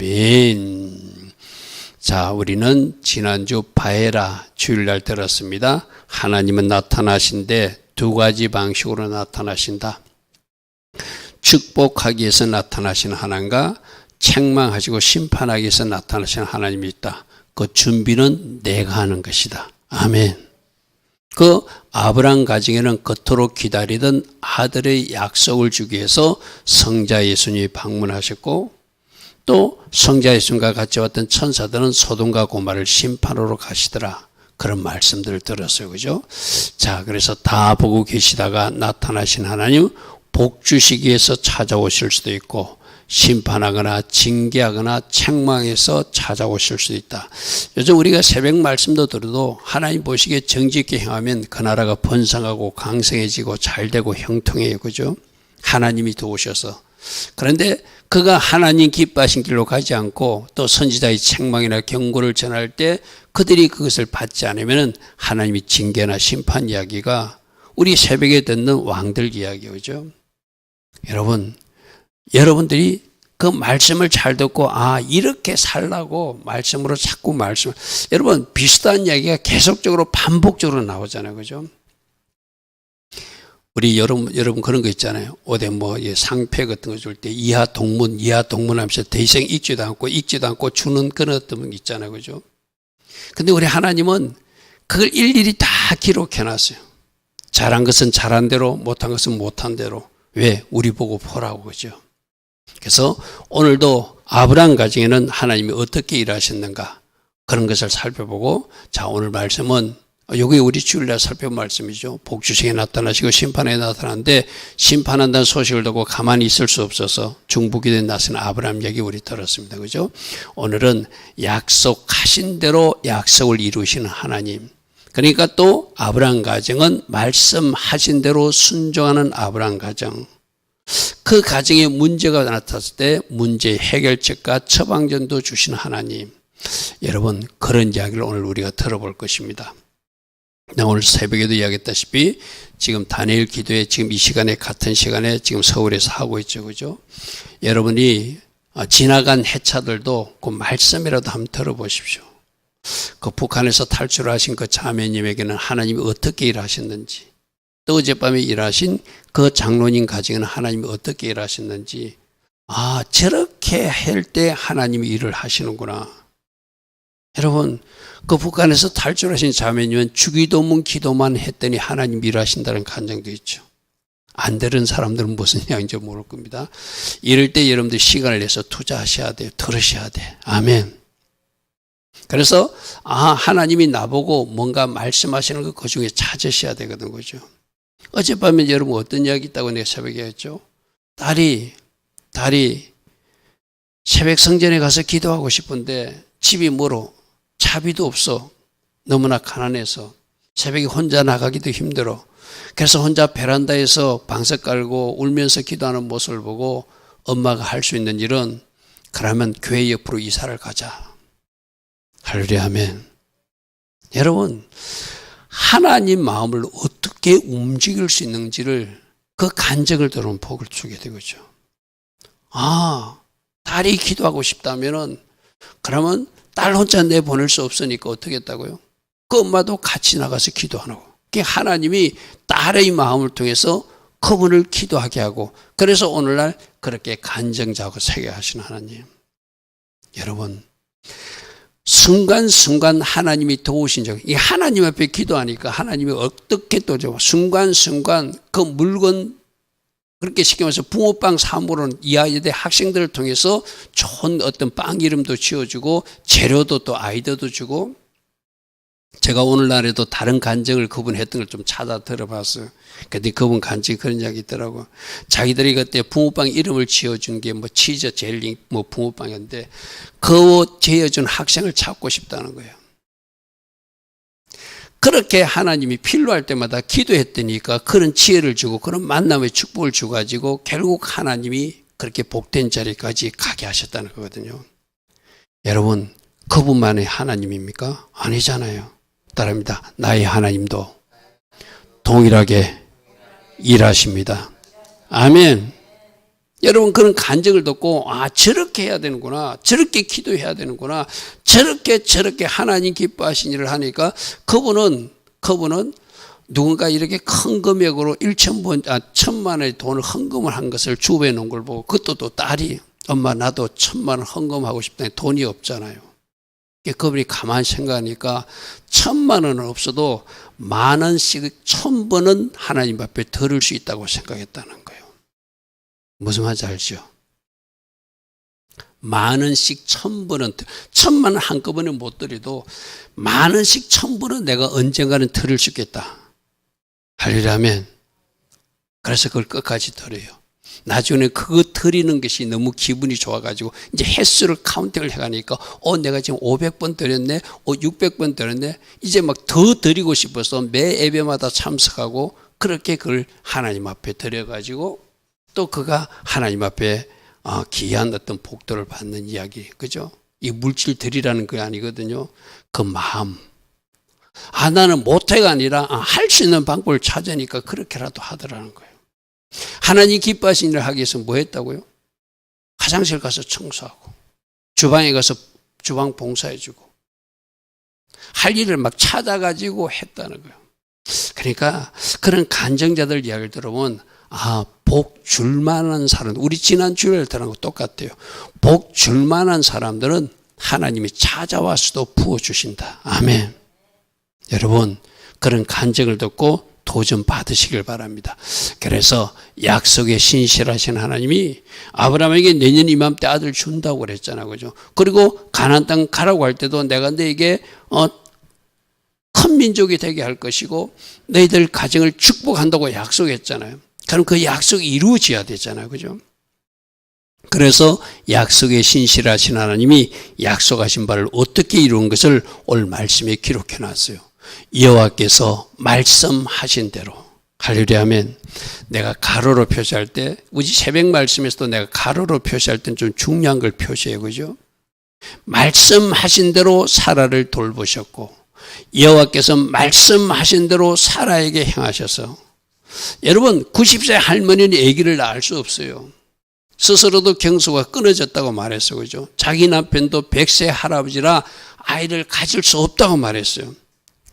아멘. 자, 우리는 지난주 바에라 주일날 들었습니다. 하나님은 나타나신데 두 가지 방식으로 나타나신다. 축복하기 위해서 나타나시는 하나님과 책망하시고 심판하기 위해서 나타나시는 하나님이 있다. 그 준비는 내가 하는 것이다. 아멘. 그 아브라함 가정에는 그토록 기다리던 아들의 약속을 주기 위해서 성자 예수님이 방문하셨고, 또 성자 예수님과 같이 왔던 천사들은 소돔과 고모라를 심판하러 가시더라. 그런 말씀들을 들었어요. 그죠? 자, 그래서 다 보고 계시다가 나타나신 하나님, 복 주시기 위해서 찾아오실 수도 있고, 심판하거나 징계하거나 책망해서 찾아오실 수도 있다. 요즘 우리가 새벽 말씀도 들어도 하나님 보시기에 정직히 행하면 그 나라가 번성하고 강성해지고 잘되고 형통해요. 그죠? 하나님이 도우셔서. 그런데 그가 하나님 기뻐하신 길로 가지 않고 또 선지자의 책망이나 경고를 전할 때 그들이 그것을 받지 않으면 하나님이 징계나 심판 이야기가 우리 새벽에 듣는 왕들 이야기죠. 여러분들이 그 말씀을 잘 듣고 이렇게 살라고 말씀으로 자꾸 여러분 비슷한 이야기가 계속적으로 반복적으로 나오잖아요. 그죠? 우리 여러분 그런 거 있잖아요. 어디 상패 같은 거 줄 때 이하 동문 하면서 더 이상 읽지도 않고 주는 그런 어떤 게 있잖아요. 그죠? 근데 우리 하나님은 그걸 일일이 다 기록해 놨어요. 잘한 것은 잘한 대로, 못한 것은 못한 대로. 왜? 우리 보고 보라고. 그죠? 그래서 오늘도 아브라함 가정에는 하나님이 어떻게 일하셨는가 그런 것을 살펴보고, 자, 오늘 말씀은 여기 우리 주일날 살펴본 말씀이죠. 복주시에 나타나시고 심판에 나타나는데 심판한다는 소식을 듣고 가만히 있을 수 없어서 중보기도에 나선 아브라함 얘기 우리 들었습니다. 그죠? 오늘은 약속하신 대로 약속을 이루시는 하나님. 그러니까 또 아브라함 가정은 말씀하신 대로 순종하는 아브라함 가정. 그 가정에 문제가 나타났을 때 문제 해결책과 처방전도 주시는 하나님. 여러분, 그런 이야기를 오늘 우리가 들어볼 것입니다. 오늘 새벽에도 이야기했다시피 지금 다니엘 기도회 지금 이 시간에 같은 시간에 지금 서울에서 하고 있죠. 그죠? 여러분이 지나간 해차들도 그 말씀이라도 한번 들어보십시오. 그 북한에서 탈출하신 그 자매님에게는 하나님이 어떻게 일하셨는지, 또 어젯밤에 일하신 그 장로님 가정에는 하나님이 어떻게 일하셨는지, 저렇게 할 때 하나님이 일을 하시는구나. 여러분, 그 북한에서 탈출하신 자매님은 주기도문 기도만 했더니 하나님 일하신다는 간증도 있죠. 안 들은 사람들은 무슨 이야기인지 모를 겁니다. 이럴 때 여러분들 시간을 내서 투자하셔야 돼요. 들으셔야 돼. 아멘. 그래서 하나님이 나보고 뭔가 말씀하시는 거 그 중에 찾으셔야 되거든. 그죠? 어젯밤에 여러분 어떤 이야기 있다고 내가 새벽에 했죠? 딸이 새벽 성전에 가서 기도하고 싶은데 집이 멀어. 차비도 없어. 너무나 가난해서 새벽에 혼자 나가기도 힘들어. 그래서 혼자 베란다에서 방석 깔고 울면서 기도하는 모습을 보고 엄마가 할 수 있는 일은 그러면 교회 옆으로 이사를 가자. 할렐루야 아멘. 여러분, 하나님 마음을 어떻게 움직일 수 있는지를 그 간증을 들으면 복을 주게 되죠. 딸이 기도하고 싶다면은 그러면 딸 혼자 내보낼 수 없으니까 어떻게 했다고요? 그 엄마도 같이 나가서 기도하고. 하나님이 딸의 마음을 통해서 그분을 기도하게 하고, 그래서 오늘날 그렇게 간증자고 세게 하시는 하나님. 여러분, 순간순간 하나님이 도우신 적, 이 하나님 앞에 기도하니까 하나님이 어떻게 또 순간순간 그 물건, 그렇게 쉽게 말해서 붕어빵 사물은 이 아이들 학생들을 통해서 좋은 어떤 빵 이름도 지어주고 재료도 또 아이디어도 주고, 제가 오늘날에도 다른 간증을 그분 했던 걸 좀 찾아 들어봤어요. 근데 그분 간증이 그런 이야기 있더라고. 자기들이 그때 붕어빵 이름을 지어준 게 치즈 젤리 붕어빵이었는데 그 지어준 학생을 찾고 싶다는 거예요. 그렇게 하나님이 필요할 때마다 기도했더니까 그런 지혜를 주고 그런 만남의 축복을 주가지고 결국 하나님이 그렇게 복된 자리까지 가게 하셨다는 거거든요. 여러분, 그분만의 하나님입니까? 아니잖아요. 따릅니다. 나의 하나님도 동일하게 일하십니다. 아멘. 여러분 그런 간증을 듣고 저렇게 해야 되는구나, 저렇게 기도해야 되는구나, 저렇게 하나님 기뻐하신 일을 하니까 그분은 누군가 이렇게 큰 금액으로 1,000만 원의 돈을 헌금을 한 것을 주부에 놓은 걸 보고, 그것도 또 딸이 엄마 나도 1,000만 원 헌금하고 싶다니 돈이 없잖아요. 그분이 가만히 생각하니까 1,000만 원은 없어도 10,000원씩 1,000번은 하나님 앞에 들을 수 있다고 생각했다는 거예요. 무슨 말인지 알죠? 10,000원씩 1,000번은 1,000만 원 한꺼번에 못 드려도 10,000원씩 1,000번은 내가 언젠가는 들을 수 있겠다 하려면, 그래서 그걸 끝까지 드려요. 나중에 그거 드리는 것이 너무 기분이 좋아가지고 이제 횟수를 카운팅을 해가니까 내가 지금 500번 드렸네, 600번 드렸네, 이제 막 더 드리고 싶어서 매 예배마다 참석하고 그렇게 그걸 하나님 앞에 드려가지고 또 그가 하나님 앞에 귀한 어떤 복도를 받는 이야기, 그죠? 이 물질 드리라는 게 아니거든요. 그 마음. 나는 못해가 아니라 할 수 있는 방법을 찾으니까 그렇게라도 하더라는 거예요. 하나님 기뻐하신 일을 하기 위해서 뭐 했다고요? 화장실 가서 청소하고, 주방에 가서 주방 봉사해주고, 할 일을 막 찾아가지고 했다는 거예요. 그러니까 그런 간증자들 이야기를 들어보면 복 줄만한 사람, 우리 지난 주일에 들은 거 똑같아요. 복 줄만한 사람들은 하나님이 찾아와서도 부어주신다. 아멘. 여러분 그런 간증을 듣고 도전 받으시길 바랍니다. 그래서 약속에 신실하신 하나님이 아브라함에게 내년 이맘때 아들 준다고 그랬잖아요. 그죠? 그리고 가나안 땅 가라고 할 때도 내가 너에게 큰 민족이 되게 할 것이고 너희들 가정을 축복한다고 약속했잖아요. 그럼 그 약속이 이루어져야 되잖아요. 그죠? 그래서 약속에 신실하신 하나님이 약속하신 바를 어떻게 이룬 것을 오늘 말씀에 기록해 놨어요. 여호와께서 말씀하신 대로. 할렐루야 아멘. 내가 가로로 표시할 때, 우리 새벽 말씀에서도 내가 가로로 표시할 때는 좀 중요한 걸 표시해요. 그죠? 말씀하신 대로 사라를 돌보셨고, 여호와께서 말씀하신 대로 사라에게 행하셔서, 여러분 90세 할머니는 아기를 낳을 수 없어요. 스스로도 경수가 끊어졌다고 말했어요. 그죠? 자기 남편도 100세 할아버지라 아이를 가질 수 없다고 말했어요.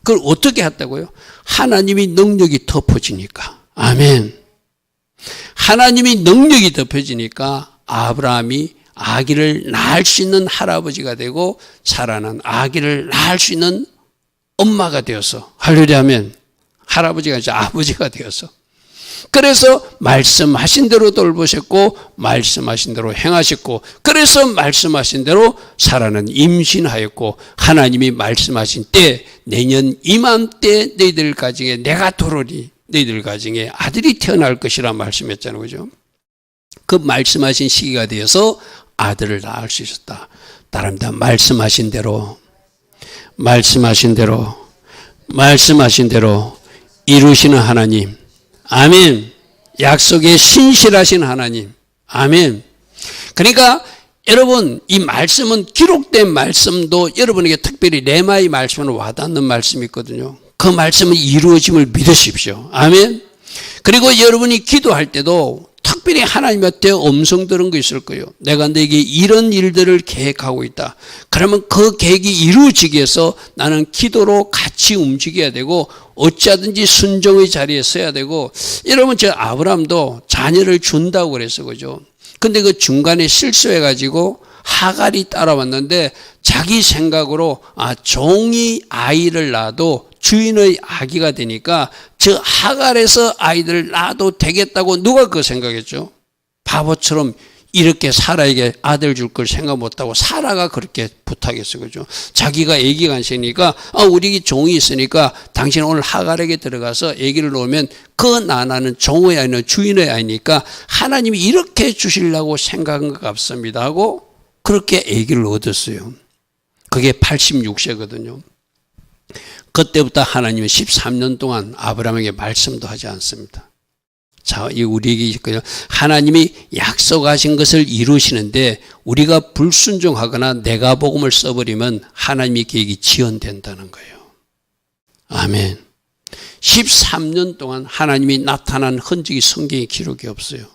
그걸 어떻게 했다고요? 하나님이 능력이 덮어지니까. 아멘. 하나님이 능력이 덮어지니까 아브라함이 아기를 낳을 수 있는 할아버지가 되고 사라는 아기를 낳을 수 있는 엄마가 되어서, 할렐루야 아멘. 할아버지가 이제 아버지가 되어서, 그래서 말씀하신 대로 돌보셨고 말씀하신 대로 행하셨고, 그래서 말씀하신 대로 사라는 임신하였고, 하나님이 말씀하신 때 내년 이맘때 너희들 가정에 내가 도르리, 너희들 가정에 아들이 태어날 것이라 말씀했잖아요. 그죠? 그 말씀하신 시기가 되어서 아들을 낳을 수 있었다. 따릅니다. 말씀하신 대로 이루시는 하나님. 아멘. 약속에 신실하신 하나님. 아멘. 그러니까 여러분 이 말씀은, 기록된 말씀도 여러분에게 특별히 레마의 말씀은 와닿는 말씀이 있거든요. 그 말씀은 이루어짐을 믿으십시오. 아멘. 그리고 여러분이 기도할 때도 특별히 하나님한테 음성 들은 거 있을 거예요. 내가 너에게 이런 일들을 계획하고 있다. 그러면 그 계획이 이루어지기 위해서 나는 기도로 같이 움직여야 되고 어찌하든지 순종의 자리에 서야 되고, 여러분 저 아브라함도 자녀를 준다고 그랬어. 그죠? 근데 그 중간에 실수해가지고 하갈이 따라왔는데 자기 생각으로 종이 아이를 낳아도 주인의 아기가 되니까 저 하갈에서 아이들을 낳아도 되겠다고 누가 그 생각했죠? 바보처럼 이렇게 사라에게 아들 줄 걸 생각 못하고 사라가 그렇게 부탁했어요. 그죠? 자기가 아기가 안 있으니까 우리 종이 있으니까 당신 오늘 하갈에게 들어가서 아기를 놓으면 그 나나는 종의 아이는 주인의 아이니까 하나님이 이렇게 주시려고 생각한 것 같습니다 하고 그렇게 아기를 얻었어요. 그게 86세거든요. 그때부터 하나님은 13년 동안 아브라함에게 말씀도 하지 않습니다. 자, 이 우리에게 있거든요. 하나님이 약속하신 것을 이루시는데 우리가 불순종하거나 내가 복음을 써버리면 하나님의 계획이 지연된다는 거예요. 아멘. 13년 동안 하나님이 나타난 흔적이 성경에 기록이 없어요.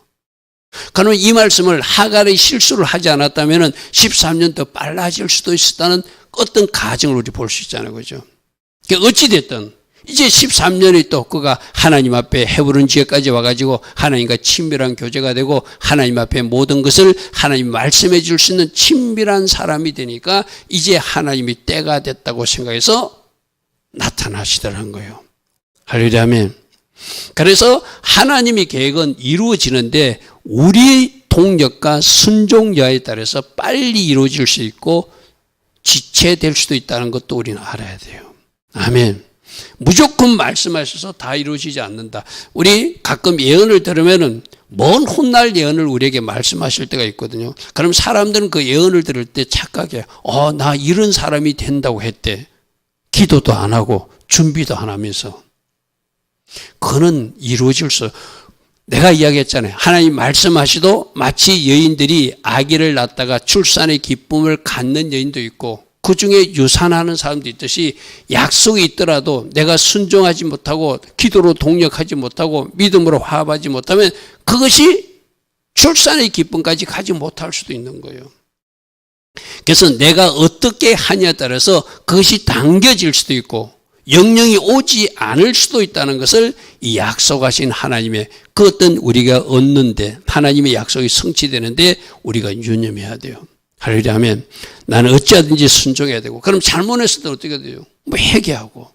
그러면 이 말씀을 하갈의 실수를 하지 않았다면 13년 더 빨라질 수도 있었다는 어떤 가정을 우리 볼 수 있잖아요. 그죠? 어찌됐든 이제 13년이 또 그가 하나님 앞에 헤브론 지역까지 와가지고 하나님과 친밀한 교제가 되고 하나님 앞에 모든 것을 하나님 말씀해 줄 수 있는 친밀한 사람이 되니까 이제 하나님이 때가 됐다고 생각해서 나타나시더라는 거예요. 할렐루야 아멘. 그래서 하나님의 계획은 이루어지는데 우리 동력과 순종 여하에 따라서 빨리 이루어질 수 있고 지체될 수도 있다는 것도 우리는 알아야 돼요. 아멘. 무조건 말씀하셔서 다 이루어지지 않는다. 우리 가끔 예언을 들으면은 먼 훗날 예언을 우리에게 말씀하실 때가 있거든요. 그럼 사람들은 그 예언을 들을 때 착각해. 나 이런 사람이 된다고 했대. 기도도 안 하고 준비도 안 하면서. 그는 이루어질 수. 내가 이야기했잖아요. 하나님 말씀하시도 마치 여인들이 아기를 낳다가 출산의 기쁨을 갖는 여인도 있고 그 중에 유산하는 사람도 있듯이 약속이 있더라도 내가 순종하지 못하고 기도로 동력하지 못하고 믿음으로 화합하지 못하면 그것이 출산의 기쁨까지 가지 못할 수도 있는 거예요. 그래서 내가 어떻게 하냐에 따라서 그것이 당겨질 수도 있고 영영이 오지 않을 수도 있다는 것을 이 약속하신 하나님의 그 어떤 우리가 얻는데 하나님의 약속이 성취되는데 우리가 유념해야 돼요. 할렐루야 하면 나는 어찌하든지 순종해야 되고 그럼 잘못했을 때 어떻게 돼요? 회개하고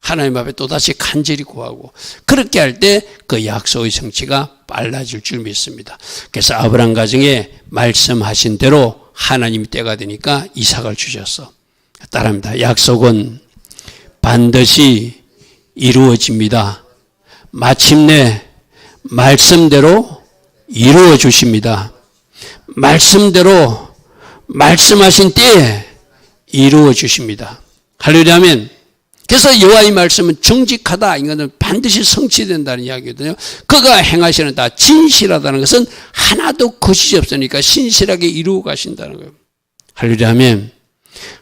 하나님 앞에 또다시 간절히 구하고 그렇게 할 때 그 약속의 성취가 빨라질 줄 믿습니다. 그래서 아브라함 가정에 말씀하신 대로 하나님이 때가 되니까 이삭을 주셨어. 따라합니다. 약속은 반드시 이루어집니다. 마침내 말씀대로 이루어 주십니다. 말씀대로 말씀하신 때에 이루어 주십니다. 할렐루야 아멘. 그래서 여호와의 말씀은 정직하다. 이거는 반드시 성취된다는 이야기거든요. 그가 행하시는 다 진실하다는 것은 하나도 거짓이 없으니까 신실하게 이루어 가신다는 거예요. 할렐루야 아멘.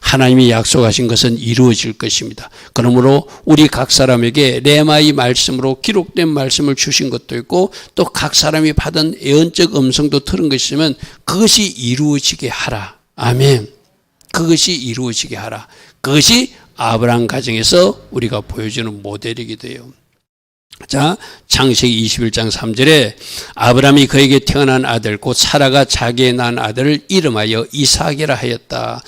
하나님이 약속하신 것은 이루어질 것입니다. 그러므로 우리 각 사람에게 레마의 말씀으로 기록된 말씀을 주신 것도 있고 또 각 사람이 받은 예언적 음성도 들은 것이 있으면 그것이 이루어지게 하라. 아멘. 그것이 이루어지게 하라. 그것이 아브라함 가정에서 우리가 보여주는 모델이게 돼요. 자, 창세기 21장 3절에 아브라함이 그에게 태어난 아들 곧 사라가 자기의 낳은 아들을 이름하여 이삭이라 하였다.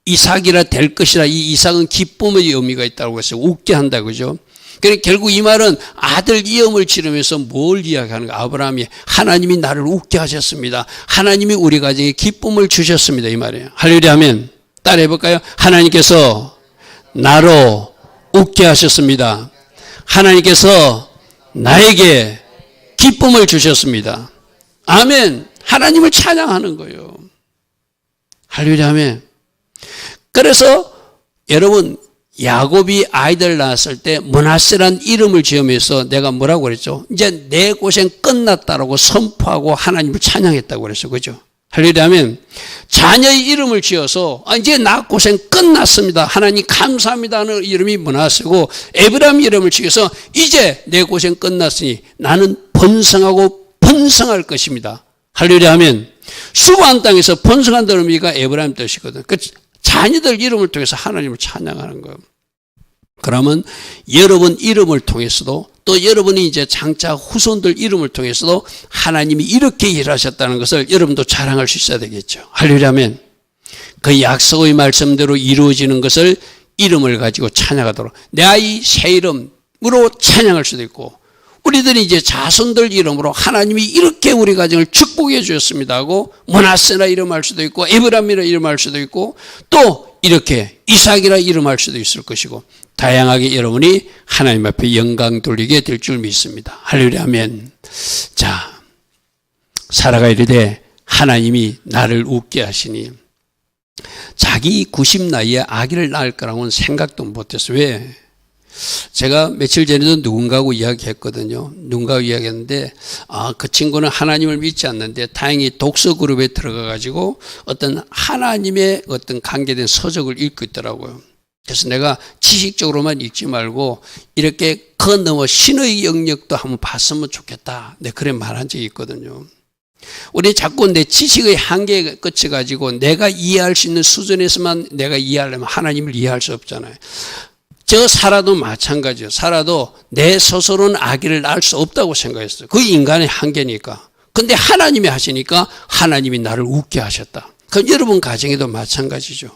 이삭이라 될 것이라. 이 이삭은 기쁨의 의미가 있다고 했어요. 웃게 한다 그죠? 그러니까 결국 이 말은 아들 이름을 지르면서 뭘 이야기하는 가 아브라함이 하나님이 나를 웃게 하셨습니다. 하나님이 우리 가정에 기쁨을 주셨습니다. 이 말이에요. 할렐루야 아멘. 따라해 볼까요? 하나님께서 나로 웃게 하셨습니다. 하나님께서 나에게 기쁨을 주셨습니다. 아멘. 하나님을 찬양하는 거예요. 할렐루야 아멘. 그래서 여러분 야곱이 아이들 낳았을 때 므낫세란 이름을 지으면서 내가 뭐라고 그랬죠? 이제 내 고생 끝났다라고 선포하고 하나님을 찬양했다고 그랬어요. 그죠? 할렐루야 아멘. 자녀의 이름을 지어서 이제 나 고생 끝났습니다. 하나님 감사합니다 하는 이름이 므낫세고 에브라임 이름을 지어서 이제 내 고생 끝났으니 나는 번성하고 번성할 것입니다. 할렐루야 아멘. 수고한 땅에서 번성한다는 의미가 에브라임 뜻이거든. 그 자녀들 이름을 통해서 하나님을 찬양하는 거예요. 그러면 여러분 이름을 통해서도 또 여러분이 이제 장차 후손들 이름을 통해서도 하나님이 이렇게 일하셨다는 것을 여러분도 자랑할 수 있어야 되겠죠. 할렐루야 아멘. 그 약속의 말씀대로 이루어지는 것을 이름을 가지고 찬양하도록 내 아이 새 이름으로 찬양할 수도 있고 우리들이 이제 자손들 이름으로 하나님이 이렇게 우리 가정을 축복해 주셨습니다 하고 므낫세라 이름할 수도 있고 에브라임이라 이름할 수도 있고 또 이렇게 이삭이라 이름할 수도 있을 것이고 다양하게 여러분이 하나님 앞에 영광 돌리게 될 줄 믿습니다. 할렐루야 아멘. 자, 사라가 이르되 하나님이 나를 웃게 하시니 자기 90 나이에 아기를 낳을 거라고는 생각도 못했어요. 왜? 제가 며칠 전에도 누군가하고 이야기했거든요. 누군가하고 이야기했는데 그 친구는 하나님을 믿지 않는데 다행히 독서 그룹에 들어가 가지고 어떤 하나님의 어떤 관계된 서적을 읽고 있더라고요. 그래서 내가 지식적으로만 읽지 말고 이렇게 그 넘어 신의 영역도 한번 봤으면 좋겠다. 내 그런 말한 적이 있거든요. 우리 자꾸 내 지식의 한계에 그쳐가지고 내가 이해할 수 있는 수준에서만 내가 이해하려면 하나님을 이해할 수 없잖아요. 저 사라도 마찬가지예요. 사라도 내 스스로는 아기를 낳을 수 없다고 생각했어요. 그게 인간의 한계니까. 근데 하나님이 하시니까 하나님이 나를 웃게 하셨다. 그럼 여러분 가정에도 마찬가지죠.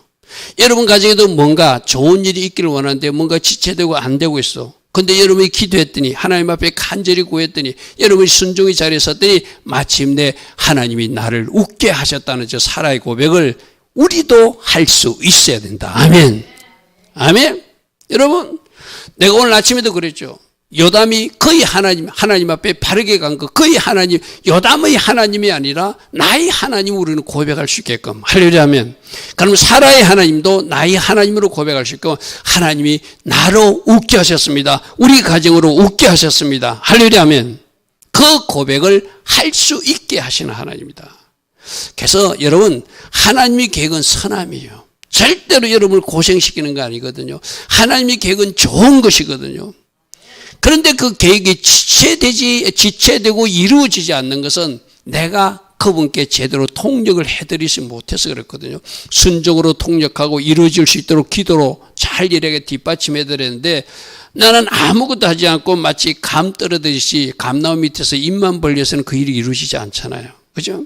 여러분 가정에도 뭔가 좋은 일이 있기를 원하는데 뭔가 지체되고 안 되고 있어. 근데 여러분이 기도했더니 하나님 앞에 간절히 구했더니 여러분이 순종의 자리에 섰더니 마침내 하나님이 나를 웃게 하셨다는 저 사라의 고백을 우리도 할 수 있어야 된다. 아멘. 아멘. 여러분, 내가 오늘 아침에도 그랬죠. 요담이 거의 하나님 앞에 바르게 간 거, 거의 하나님, 요담의 하나님이 아니라 나의 하나님을 우리는 고백할 수 있게끔. 할렐루야 하면. 그럼 사라의 하나님도 나의 하나님으로 고백할 수 있게끔 하나님이 나로 웃게 하셨습니다. 우리 가정으로 웃게 하셨습니다. 할렐루야 하면. 그 고백을 할 수 있게 하시는 하나님입니다. 그래서 여러분, 하나님의 계획은 선함이에요. 절대로 여러분을 고생시키는 거 아니거든요. 하나님의 계획은 좋은 것이거든요. 그런데 그 계획이 지체되고 이루어지지 않는 것은 내가 그분께 제대로 통역을 해드리지 못해서 그렇거든요. 순종으로 통역하고 이루어질 수 있도록 기도로 잘 일에게 뒷받침해야 되는데 나는 아무것도 하지 않고 마치 감 떨어지듯이 감나무 밑에서 입만 벌려서는 그 일이 이루어지지 않잖아요. 그죠?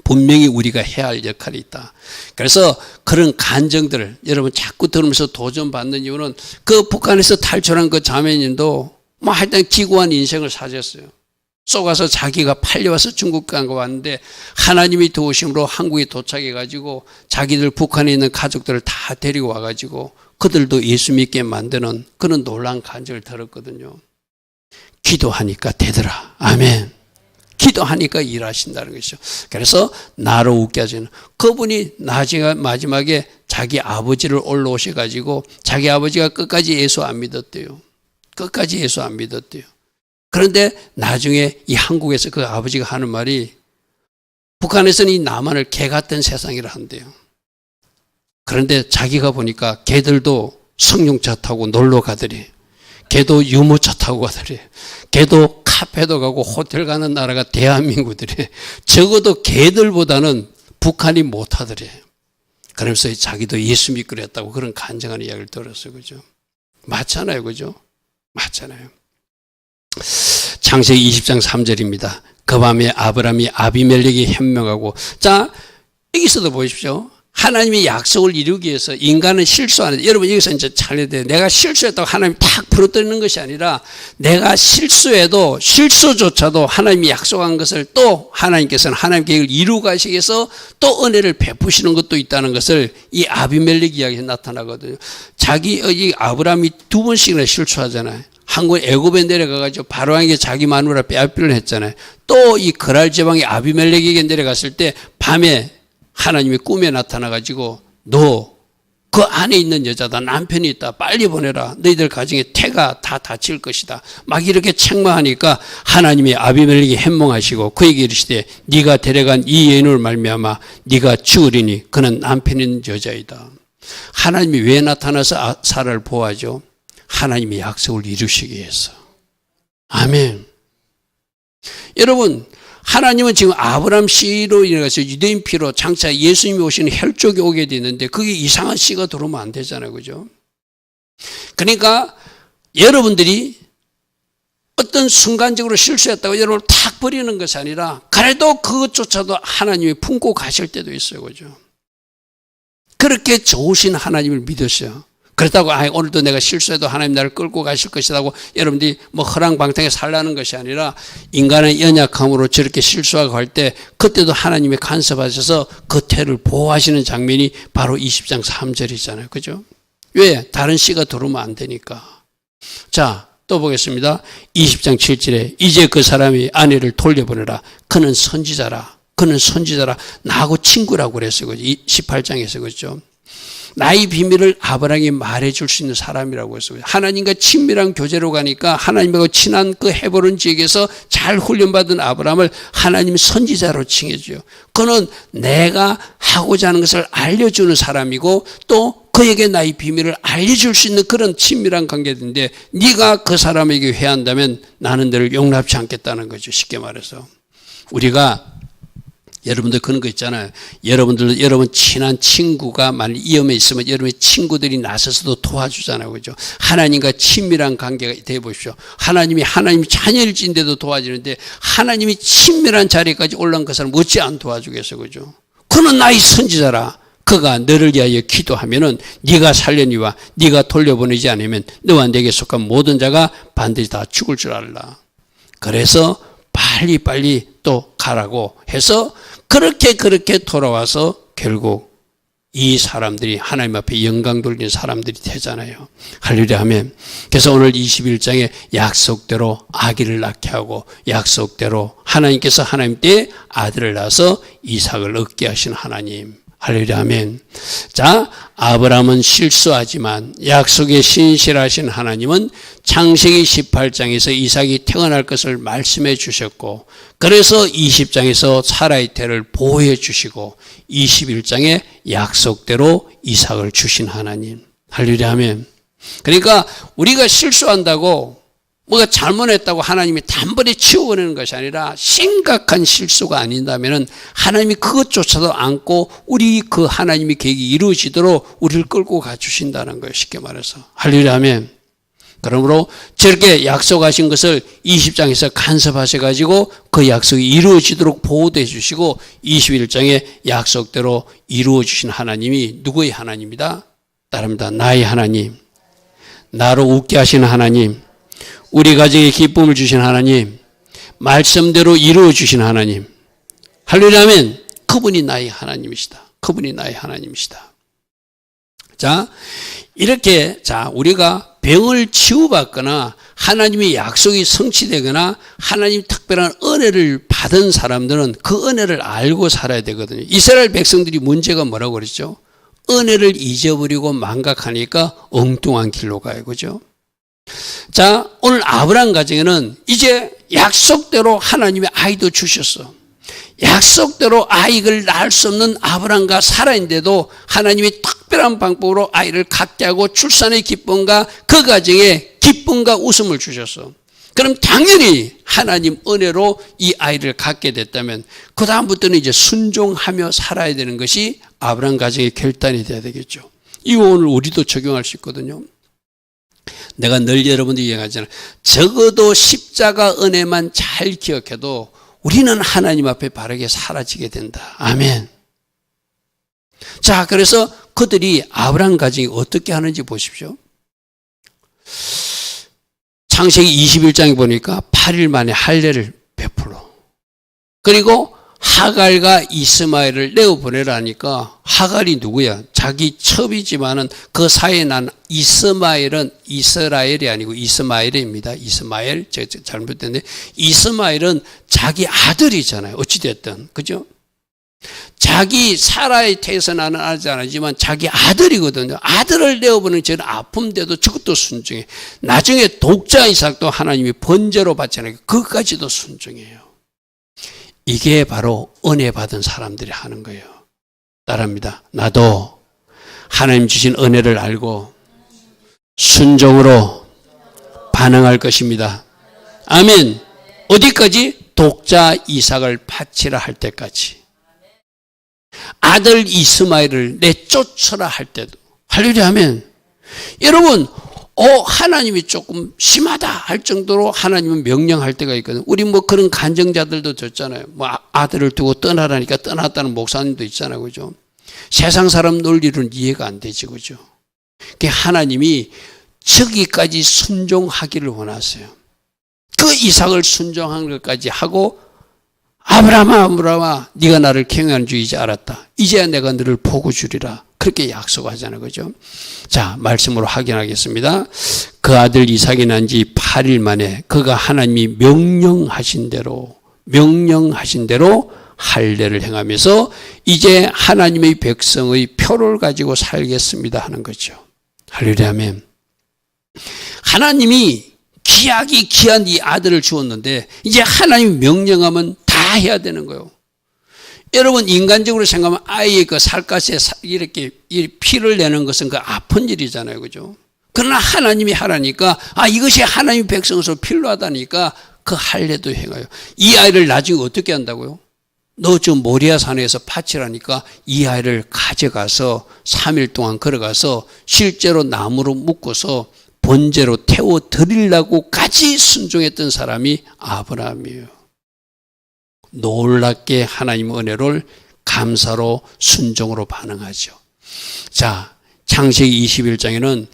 분명히 우리가 해야 할 역할이 있다. 그래서 그런 간정들을 여러분 자꾸 들으면서 도전받는 이유는 그 북한에서 탈출한 그 자매님도 뭐 하여튼 기구한 인생을 사셨어요. 쏘가서 자기가 팔려와서 중국 간 거 왔는데 하나님이 도우심으로 한국에 도착해가지고 자기들 북한에 있는 가족들을 다 데리고 와가지고 그들도 예수 믿게 만드는 그런 놀라운 간증을 들었거든요. 기도하니까 되더라. 아멘. 기도하니까 일하신다는 것이죠. 그래서 나로 웃게 하시는 그분이 나중에 마지막에 자기 아버지를 올라오셔가지고 자기 아버지가 끝까지 예수 안 믿었대요. 끝까지 예수 안 믿었대요. 그런데 나중에 이 한국에서 그 아버지가 하는 말이 북한에서는 이 남한을 개 같은 세상이라 한대요. 그런데 자기가 보니까 개들도 승용차 타고 놀러 가더래. 개도 유모차 타고 가더래. 개도 카페도 가고 호텔 가는 나라가 대한민국이래. 적어도 개들보다는 북한이 못하더래. 그러면서 자기도 예수 믿고 그랬다고 그런 간증하는 이야기를 들었어요. 그죠? 맞잖아요. 그죠? 맞잖아요. 창세기 20장 3절입니다. 그 밤에 아브라함이 아비멜렉이 현명하고 자 여기서도 보십시오. 하나님이 약속을 이루기 위해서 인간은 실수하는데 여러분 여기서 이제 잘해야 돼요. 내가 실수했다고 하나님이 탁 부러뜨리는 것이 아니라 내가 실수해도 실수조차도 하나님이 약속한 것을 또 하나님께서는 하나님 계획을 이루어 가시기 위해서 또 은혜를 베푸시는 것도 있다는 것을 이 아비멜렉 이야기에 나타나거든요. 이 아브라함이 두 번씩이나 실수하잖아요. 한국 애굽에 내려가가지고 바로에게 자기 마누라 빼앗기를 했잖아요. 또 이 그랄 지방의 아비멜렉에게 내려갔을 때 밤에 하나님이 꿈에 나타나가지고 너 그 안에 있는 여자다. 남편이 있다. 빨리 보내라. 너희들 가정에 태가 다 다칠 것이다. 막 이렇게 책망하니까 하나님이 아비멜렉이 현몽하시고 그에게 이르시되 네가 데려간 이 여인을 말미암아 네가 죽으리니 그는 남편 있는 여자이다. 하나님이 왜 나타나서 사라를 보호하죠? 하나님이 약속을 이루시기 위해서. 아멘. 여러분 하나님은 지금 아브라함 씨로 인해서 유대인 피로 장차 예수님이 오시는 혈족이 오게 되는데 그게 이상한 씨가 들어오면 안 되잖아요. 그죠? 그러니까 여러분들이 어떤 순간적으로 실수했다고 여러분을 탁 버리는 것이 아니라 그래도 그것조차도 하나님이 품고 가실 때도 있어요. 그죠? 그렇게 좋으신 하나님을 믿으셔요. 그렇다고 오늘도 내가 실수해도 하나님 나를 끌고 가실 것이라고 여러분들이 뭐 허랑방탕에 살라는 것이 아니라 인간의 연약함으로 저렇게 실수하고 할 때 그때도 하나님의 간섭하셔서 그 태를 보호하시는 장면이 바로 20장 3절이잖아요. 그죠? 왜? 다른 씨가 들어오면 안 되니까. 자, 또 보겠습니다. 20장 7절에 이제 그 사람이 아내를 돌려보내라. 그는 선지자라. 그는 선지자라. 나하고 친구라고 그랬어요. 18장에서 그렇죠. 나의 비밀을 아브라함이 말해줄 수 있는 사람이라고 했어요. 하나님과 친밀한 교제로 가니까 하나님하고 친한 그 헤브론 지역에서 잘 훈련받은 아브라함을 하나님 선지자로 칭해줘요. 그는 내가 하고자 하는 것을 알려주는 사람이고 또 그에게 나의 비밀을 알려줄 수 있는 그런 친밀한 관계인데 네가 그 사람에게 회한다면 나는 너를 용납치 않겠다는 거죠. 쉽게 말해서. 우리가 여러분들 그런 거 있잖아요. 여러분 친한 친구가 만약 위험에 있으면 여러분의 친구들이 나서서도 도와주잖아요. 그죠? 하나님과 친밀한 관계가 돼 보십시오. 하나님 자녀일지인데도 도와주는데 하나님이 친밀한 자리까지 올라온 그 사람 어찌 안 도와주겠어. 그죠? 그는 나의 선지자라. 그가 너를 위하여 기도하면은 네가 살려니와 네가 돌려보내지 않으면 너와 내게 속한 모든 자가 반드시 다 죽을 줄 알라. 그래서 빨리 또 가라고 해서 그렇게 돌아와서 결국 이 사람들이 하나님 앞에 영광 돌리는 사람들이 되잖아요. 할렐루야 하면. 그래서 오늘 21장에 약속대로 아기를 낳게 하고 약속대로 하나님께서 하나님 때 아들을 낳아서 이삭을 얻게 하신 하나님. 할렐루야 아멘. 자, 아브라함은 실수하지만 약속에 신실하신 하나님은 창세기 18장에서 이삭이 태어날 것을 말씀해 주셨고 그래서 20장에서 사라의 태를 보호해 주시고 21장에 약속대로 이삭을 주신 하나님. 할렐루야 아멘. 그러니까 우리가 실수한다고 뭐가 잘못했다고 하나님이 단번에 치워버리는 것이 아니라 심각한 실수가 아닌다면 하나님이 그것조차도 안고 우리 그 하나님의 계획이 이루어지도록 우리를 끌고 가주신다는 거예요. 쉽게 말해서. 할렐루야 아멘. 그러므로 저렇게 약속하신 것을 20장에서 간섭하셔가지고 그 약속이 이루어지도록 보호해 주시고 21장에 약속대로 이루어 주신 하나님이 누구의 하나님이다? 따릅니다. 나의 하나님. 나로 웃게 하시는 하나님. 우리 가정에 기쁨을 주신 하나님, 말씀대로 이루어 주신 하나님. 할렐루야 아멘. 그분이 나의 하나님이시다. 그분이 나의 하나님이시다. 자, 이렇게 우리가 병을 치유받거나 하나님의 약속이 성취되거나 하나님 특별한 은혜를 받은 사람들은 그 은혜를 알고 살아야 되거든요. 이스라엘 백성들이 문제가 뭐라고 그랬죠? 은혜를 잊어버리고 망각하니까 엉뚱한 길로 가요. 그죠? 자, 오늘 아브라함 가정에는 이제 약속대로 하나님의 아이도 주셨어. 약속대로 아이를 낳을 수 없는 아브라함과 사라인데도 하나님이 특별한 방법으로 아이를 갖게 하고 출산의 기쁨과 그 가정에 기쁨과 웃음을 주셨어. 그럼 당연히 하나님 은혜로 이 아이를 갖게 됐다면 그 다음부터는 이제 순종하며 살아야 되는 것이 아브라함 가정의 결단이 돼야 되겠죠. 이거 오늘 우리도 적용할 수 있거든요. 내가 늘 여러분들 얘기하잖아요. 적어도 십자가 은혜만 잘 기억해도 우리는 하나님 앞에 바르게 사라지게 된다. 아멘. 자, 그래서 그들이 아브라함 가정이 어떻게 하는지 보십시오. 창세기 21장에 보니까 8일 만에 할례를 베풀어. 그리고 하갈과 이스마엘을 내어보내라니까 하갈이 누구야? 자기 첩이지만은 그 사이에 난 이스마엘은 이스라엘이 아니고 이스마엘입니다. 이스마엘, 제가 잘못됐는데 이스마엘은 자기 아들이잖아요. 어찌됐든. 그죠? 자기 사라의 태에서 나는 아직 안 하지만 자기 아들이거든요. 아들을 내어보는 저는 아픔대도 저것도 순종해. 나중에 독자 이삭도 하나님이 번제로 받잖아요. 그것까지도 순종해요. 이게 바로 은혜 받은 사람들이 하는 거예요. 따라합니다. 나도 하나님 주신 은혜를 알고 순종으로 반응할 것입니다. 아멘. 어디까지? 독자 이삭을 바치라 할 때까지. 아들 이스마엘을 내쫓으라 할 때도. 할렐루야 아멘. 여러분, 하나님이 조금 심하다 할 정도로 하나님은 명령할 때가 있거든요. 우리 그런 간증자들도 졌잖아요. 아들을 두고 떠나라니까 떠났다는 목사님도 있잖아요. 그죠? 세상 사람 논리로는 이해가 안 되지. 그죠? 하나님이 저기까지 순종하기를 원하세요. 그 이삭을 순종한 것까지 하고 아브라함아 네가 나를 경외하는 줄 이제 알았다. 이제야 내가 너를 보고 주리라. 그렇게 약속하잖아요. 그죠? 자, 말씀으로 확인하겠습니다. 그 아들 이삭이 난 지 8일 만에 그가 하나님이 명령하신 대로 할례를 행하면서 이제 하나님의 백성의 표를 가지고 살겠습니다 하는 거죠. 할렐루야 아멘. 하나님이 귀한 이 아들을 주었는데 이제 하나님이 명령하면 다 해야 되는 거예요. 여러분 인간적으로 생각하면 아이의 그 살갗에 이렇게 피를 내는 것은 그 아픈 일이잖아요. 그죠? 그러나 하나님이 하라니까 이것이 하나님의 백성으로서 필요하다니까 그 할례도 행하여. 이 아이를 나중에 어떻게 한다고요? 너 지금 모리아 산에서 바치라니까 이 아이를 가져가서 3일 동안 걸어가서 실제로 나무로 묶어서 번제로 태워 드리려고까지 순종했던 사람이 아브라함이에요. 놀랍게 하나님의 은혜를 감사로 순종으로 반응하죠. 자, 창세기 21장에는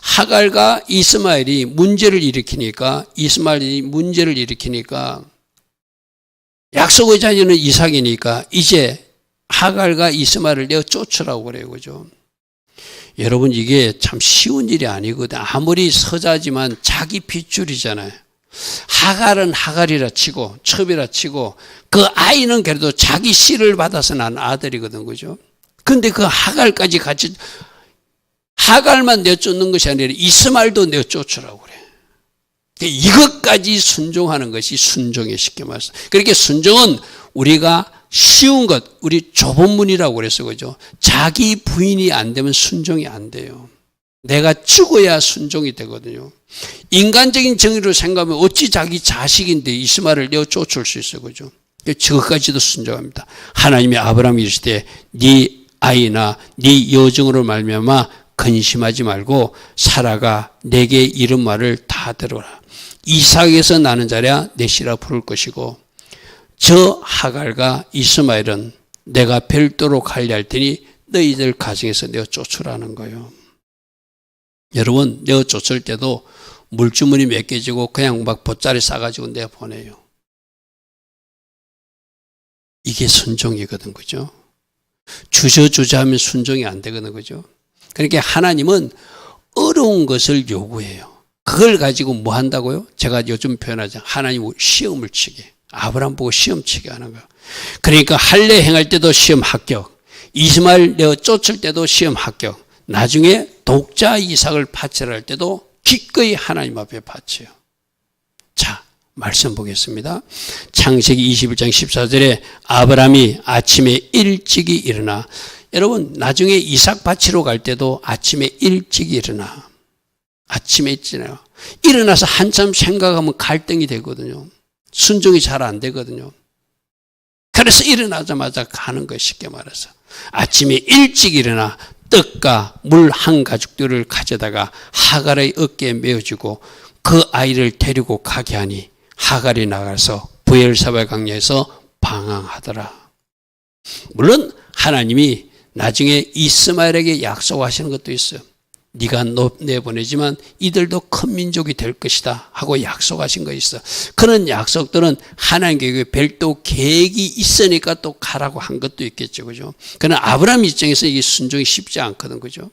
하갈과 이스마엘이 문제를 일으키니까 약속의 자녀는 이삭이니까 이제 하갈과 이스마엘을 내어 쫓으라고 그래요. 그죠? 여러분 이게 참 쉬운 일이 아니거든. 아무리 서자지만 자기 핏줄이잖아요. 하갈은 하갈이라 치고 첩이라 치고 그 아이는 그래도 자기 씨를 받아서 난 아들이거든. 그죠? 근데 그 하갈까지 같이 하갈만 내쫓는 것이 아니라 이스마엘도 내쫓으라고 그래. 이것까지 순종하는 것이 순종의 쉽게 말해서. 그렇게 순종은 우리가 쉬운 것, 우리 좁은 문이라고 그랬어. 그죠? 자기 부인이 안 되면 순종이 안 돼요. 내가 죽어야 순종이 되거든요. 인간적인 정의로 생각하면 어찌 자기 자식인데 이스마엘을 내어 쫓을 수 있어. 그죠? 저것까지도 순종합니다. 하나님이 아브라함이 이르시되 네 아이나 네 여종으로 말미암아 근심하지 말고 사라가 내게 이른 말을 다 들어라. 이삭에서 나는 자랴 내 씨라 부를 것이고 저 하갈과 이스마엘은 내가 별도로 관리할 테니 너희들 가정에서 내어 쫓으라는 거예요. 여러분 내어 쫓을 때도 물주머니 몇 개 지고 그냥 막 돗자리 싸가지고 내어 보내요. 이게 순종이거든. 그죠? 주저주저 하면 순종이 안 되거든. 그죠? 그러니까 하나님은 어려운 것을 요구해요. 그걸 가지고 뭐 한다고요? 제가 요즘 표현하자. 하나님 시험을 치게. 아브라함 보고 시험 치게 하는 거예요. 그러니까 할례 행할 때도 시험 합격. 이스마엘 내어 쫓을 때도 시험 합격. 나중에 독자 이삭을 바치라 할 때도 기꺼이 하나님 앞에 바쳐요. 자, 말씀 보겠습니다. 창세기 21장 14절에 아브라함이 아침에 일찍이 일어나. 여러분 나중에 이삭 바치러 갈 때도 아침에 일찍 일어나. 아침에 있잖아요. 일어나서 한참 생각하면 갈등이 되거든요. 순종이 잘 안 되거든요. 그래서 일어나자마자 가는 거예요. 쉽게 말해서. 아침에 일찍 일어나 떡과 물 한 가죽들을 가져다가 하갈의 어깨에 메어주고 그 아이를 데리고 가게 하니 하갈이 나가서 브엘사바 강야에서 방황하더라. 물론 하나님이 나중에 이스마엘에게 약속하시는 것도 있어요. 네가 내보내지만 이들도 큰 민족이 될 것이다 하고 약속하신 거 있어. 그런 약속들은 하나님께 별도 계획이 있으니까 또 가라고 한 것도 있겠죠. 그죠? 그러나 아브라함 입장에서 이게 순종이 쉽지 않거든. 그죠?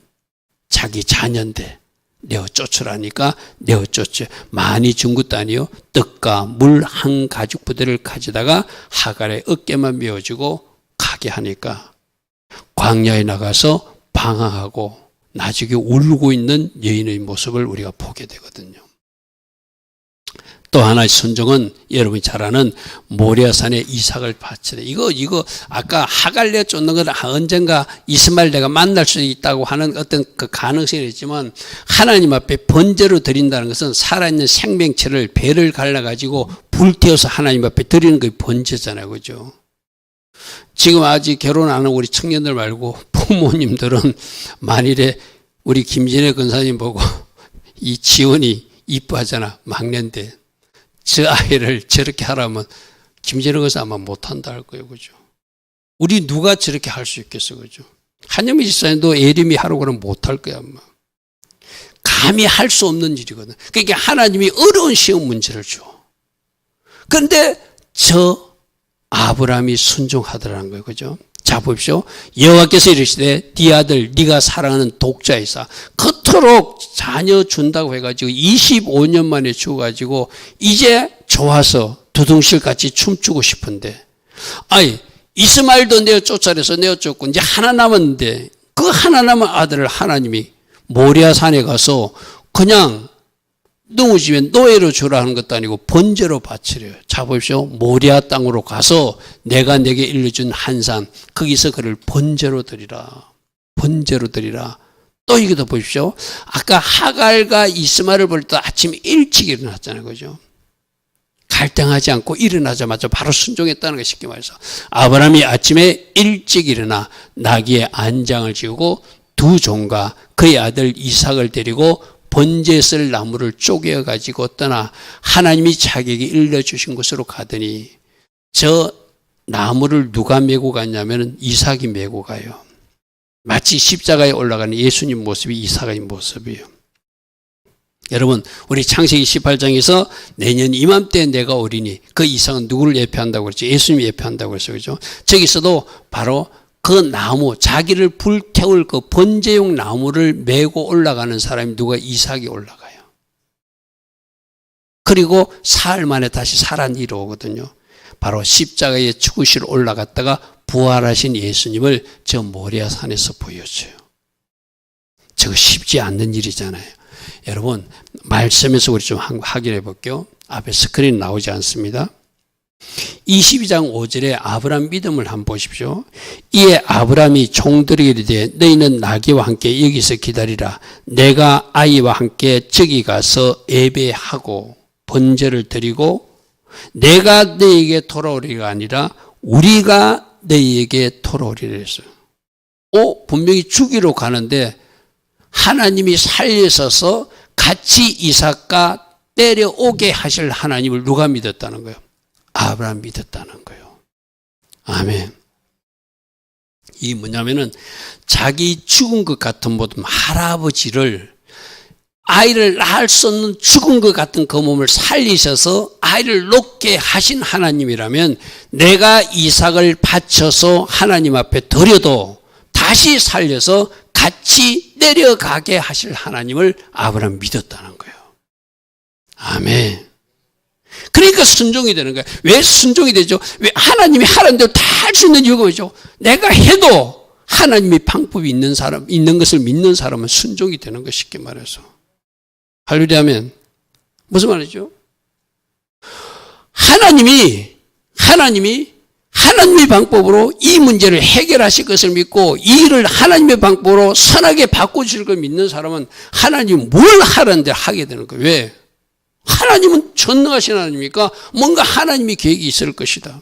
자기 자녀인데 내어 쫓으라니까 내어 쫓죠. 많이 준 것도 아니요. 떡과 물 한 가죽 부대를 가져다가 하갈의 어깨만 메어주고 가게 하니까 광야에 나가서 방황하고 나중에 울고 있는 여인의 모습을 우리가 보게 되거든요. 또 하나의 순종은 여러분이 잘 아는 모리아산에 이삭을 바치래. 이거 아까 하갈 내어 쫓는 건 언젠가 이스마엘 내가 만날 수 있다고 하는 어떤 그 가능성이 있지만 하나님 앞에 번제로 드린다는 것은 살아있는 생명체를 배를 갈라가지고 불태워서 하나님 앞에 드리는 게 번제잖아요. 그죠? 지금 아직 결혼 안 하는 우리 청년들 말고 부모님들은 만일에 우리 김진애 권사님 보고 이 지원이 이뻐하잖아. 막내인데 저 아이를 저렇게 하라면 김진애 권사 아마 못한다 할 거예요. 그죠? 우리 누가 저렇게 할 수 있겠어. 그죠? 한영미 집사님도 예림이 하라고 그러면 못할 거야. 아마. 감히 할 수 없는 일이거든. 그러니까 하나님이 어려운 시험 문제를 줘. 그런데 저 아브라함이 순종하더라는 거예요. 그죠? 자, 보십시오. 여호와께서 이르시되 네 아들 네가 사랑하는 독자이사. 그토록 자녀 준다고 해가지고 25년 만에 죽어가지고 이제 좋아서 두둥실같이 춤추고 싶은데 이스마엘도 내어 쫓아내서 내어 쫓고 이제 하나 남았는데 그 하나 남은 아들을 하나님이 모리아 산에 가서 그냥 농우집에 노예로 주라 하는 것도 아니고 번제로 바치래요. 자 보십시오. 모리아 땅으로 가서 내가 내게 일러준 한 산, 거기서 그를 번제로 드리라. 번제로 드리라. 또 이것도 보십시오. 아까 하갈과 이스마엘을 볼 때 아침 일찍 일어났잖아요. 그죠? 갈등하지 않고 일어나자마자 바로 순종했다는 거 쉽게 말해서. 아브라함이 아침에 일찍 일어나 나귀의 안장을 지우고 두 종과 그의 아들 이삭을 데리고 번제 쓸 나무를 쪼개어 가지고 떠나 하나님이 자기에게 일러주신 곳으로 가더니 저 나무를 누가 메고 갔냐면 이삭이 메고 가요. 마치 십자가에 올라가는 예수님 모습이 이삭의 모습이에요. 여러분, 우리 창세기 18장에서 내년 이맘때 내가 오리니 그 이삭은 누구를 예표한다고 그랬죠? 예수님 예표한다고 그랬어요. 그죠? 저기서도 바로 그 나무, 자기를 불태울 그 번제용 나무를 메고 올라가는 사람이 누가 이삭이 올라가요. 그리고 사흘 만에 다시 살아난 일이 오거든요. 바로 십자가에 죽으시러 올라갔다가 부활하신 예수님을 저 모리아 산에서 보여줘요. 저거 쉽지 않는 일이잖아요. 여러분, 말씀에서 우리 좀 확인해 볼게요. 앞에 스크린 나오지 않습니다. 22장 5절에 아브라함 믿음을 한번 보십시오. 이에 아브라함이 종들에게 이르되 너희는 나귀와 함께 여기서 기다리라. 내가 아이와 함께 저기 가서 예배하고 번제를 드리고 내가 너희에게 돌아오리가 아니라 우리가 너희에게 돌아오리라 했어요. 분명히 죽이러 가는데 하나님이 살리셔서 같이 이삭과 때려오게 하실 하나님을 누가 믿었다는 거예요? 아브라함 믿었다는 거예요. 아멘. 이게 뭐냐면은 자기 죽은 것 같은 모든 할아버지를 아이를 낳을 수 없는 죽은 것 같은 그 몸을 살리셔서 아이를 놓게 하신 하나님이라면 내가 이삭을 바쳐서 하나님 앞에 드려도 다시 살려서 같이 내려가게 하실 하나님을 아브라함 믿었다는 거예요. 아멘. 그러니까 순종이 되는 거예요. 왜 순종이 되죠? 왜 하나님이 하라는 대로 다 할 수 있는 이유가 뭐죠? 내가 해도 하나님의 방법이 있는 사람, 있는 것을 믿는 사람은 순종이 되는 거 쉽게 말해서. 할렐루야면 무슨 말이죠? 하나님이 하나님의 방법으로 이 문제를 해결하실 것을 믿고 이 일을 하나님의 방법으로 선하게 바꿔주실 걸 믿는 사람은 하나님이 뭘 하라는 대로 하게 되는 거예요. 왜? 하나님은 전능하신 하나님이니까 뭔가 하나님의 계획이 있을 것이다.